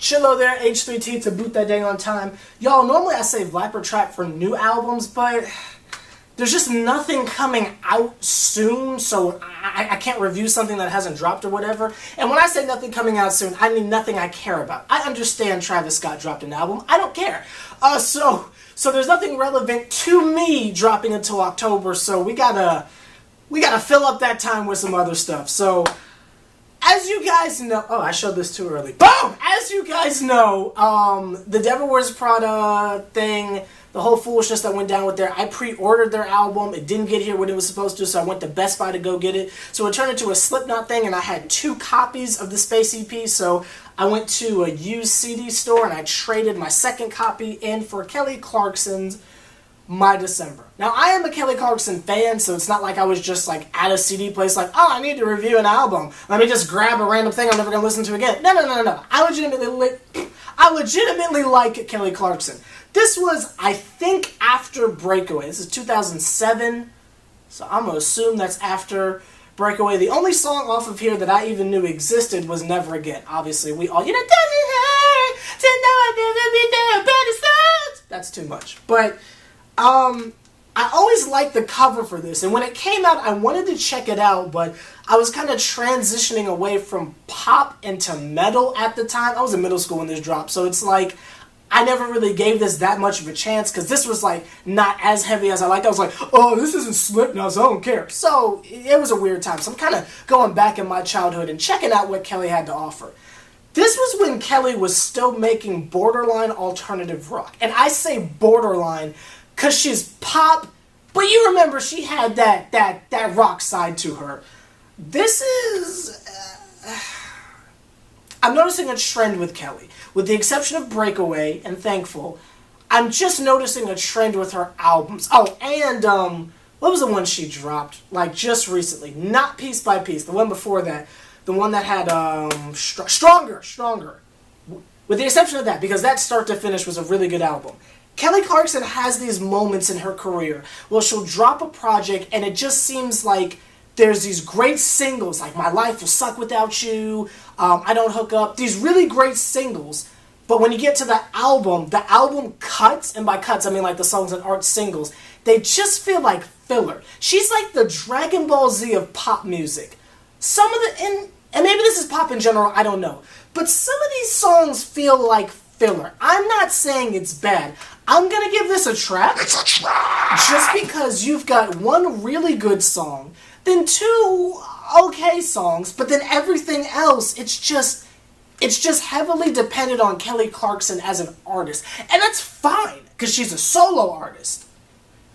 Chillo there, H+III+T to boot that dang on time. Y'all, normally I save Viper Trap for new albums, but there's just nothing coming out soon, so I can't review something that hasn't dropped or whatever. And when I say nothing coming out soon, I mean nothing I care about. I understand Travis Scott dropped an album. I don't care. So there's nothing relevant to me dropping until October, so we gotta fill up that time with some other stuff. So, as you guys know, oh, I showed this too early. Boom! As you guys know, the Devil Wears Prada thing, the whole foolishness that went down with there, I pre-ordered their album. It didn't get here when it was supposed to, so I went to Best Buy to go get it. So it turned into a Slipknot thing, and I had 2 copies of the Space EP, so I went to a used CD store, and I traded my second copy in for Kelly Clarkson's My December. Now, I am a Kelly Clarkson fan, so it's not like I was just like at a CD place like, oh, I need to review an album. Let me just grab a random thing I'm never going to listen to again. No. I legitimately like Kelly Clarkson. This was, I think, after Breakaway. This is 2007, so I'm going to assume that's after Breakaway. The only song off of here that I even knew existed was Never Again. Obviously, we all, doesn't hurt to know I'll never be there, better songs. That's too much. But I always liked the cover for this, and when it came out, I wanted to check it out, but I was kind of transitioning away from pop into metal at the time. I was in middle school when this dropped, so it's like, I never really gave this that much of a chance, because this was like, not as heavy as I liked. I was like, oh, this isn't Slipknot, so I don't care. So, it was a weird time, so I'm kind of going back in my childhood and checking out what Kelly had to offer. This was when Kelly was still making borderline alternative rock, and I say borderline because she's pop, but you remember she had that rock side to her. This is... I'm noticing a trend with Kelly. With the exception of Breakaway and Thankful, I'm just noticing a trend with her albums. Oh, and, what was the one she dropped, like, just recently? Not Piece by Piece, the one before that. The one that had, Stronger. With the exception of that, because that start to finish was a really good album. Kelly Clarkson has these moments in her career where she'll drop a project and it just seems like there's these great singles, like My Life Will Suck Without You, I Don't Hook Up, these really great singles, but when you get to the album cuts, and by cuts I mean like the songs that aren't singles, they just feel like filler. She's like the Dragon Ball Z of pop music. Some of the, and maybe this is pop in general, I don't know, but some of these songs feel like filler. I'm not saying it's bad. I'm gonna give this a trap. It's a trap! Just because you've got 1 really good song, then 2 okay songs, but then everything else, it's just heavily dependent on Kelly Clarkson as an artist. And that's fine, because she's a solo artist.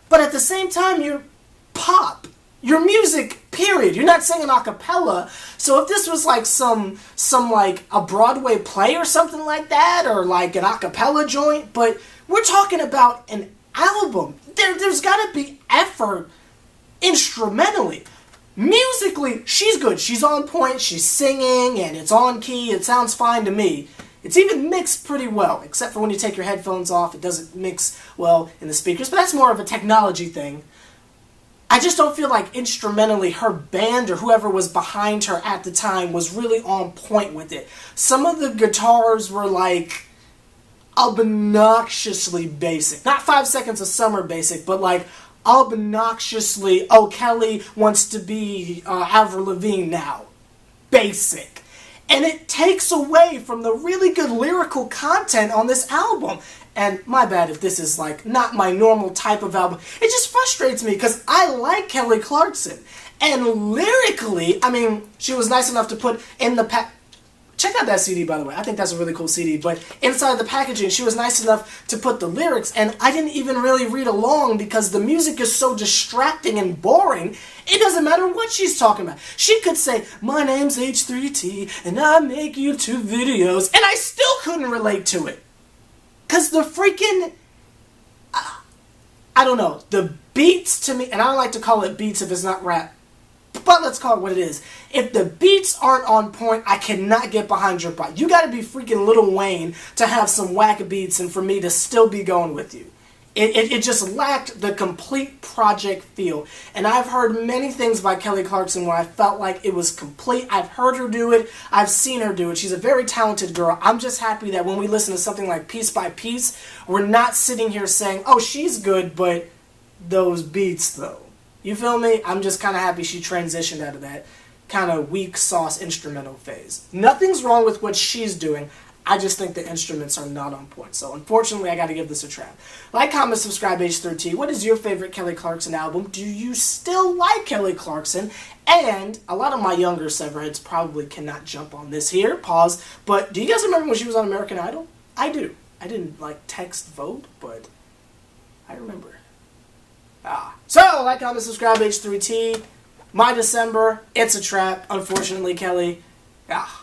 But at the same time, you're pop. Your music, period. You're not singing a cappella. So if this was like some like a Broadway play or something like that, or like an a cappella joint, but we're talking about an album. There's got to be effort instrumentally. Musically, she's good. She's on point. She's singing, and it's on key. It sounds fine to me. It's even mixed pretty well, except for when you take your headphones off. It doesn't mix well in the speakers, but that's more of a technology thing. I just don't feel like instrumentally her band or whoever was behind her at the time was really on point with it. Some of the guitars were like obnoxiously basic. Not 5 Seconds of Summer basic, but like obnoxiously, oh, Kelly wants to be Avril Lavigne now. Basic. And it takes away from the really good lyrical content on this album. And my bad if this is like not my normal type of album. It just frustrates me because I like Kelly Clarkson. And lyrically, I mean, she was nice enough to put in the check out that CD, by the way. I think that's a really cool CD. But inside the packaging, she was nice enough to put the lyrics, and I didn't even really read along because the music is so distracting and boring. It doesn't matter what she's talking about. She could say, my name's H+III+T, and I make YouTube videos, and I still couldn't relate to it. Because the freaking, I don't know, the beats to me, and I don't like to call it beats if it's not rap, but let's call it what it is. If the beats aren't on point, I cannot get behind your butt. You gotta be freaking Lil Wayne to have some whack beats and for me to still be going with you. It just lacked the complete project feel. And I've heard many things by Kelly Clarkson where I felt like it was complete. I've heard her do it. I've seen her do it. She's a very talented girl. I'm just happy that when we listen to something like Piece by Piece, we're not sitting here saying, oh, she's good, but those beats, though. You feel me? I'm just kind of happy she transitioned out of that kind of weak sauce instrumental phase. Nothing's wrong with what she's doing. I just think the instruments are not on point. So unfortunately, I got to give this a trap. Like, comment, subscribe, H+III+T. What is your favorite Kelly Clarkson album? Do you still like Kelly Clarkson? And a lot of my younger Severheads probably cannot jump on this here. Pause. But do you guys remember when she was on American Idol? I do. I didn't, like, text vote, but I remember. So, like, comment, subscribe, H+III+T. My December, it's a trap. Unfortunately, Kelly.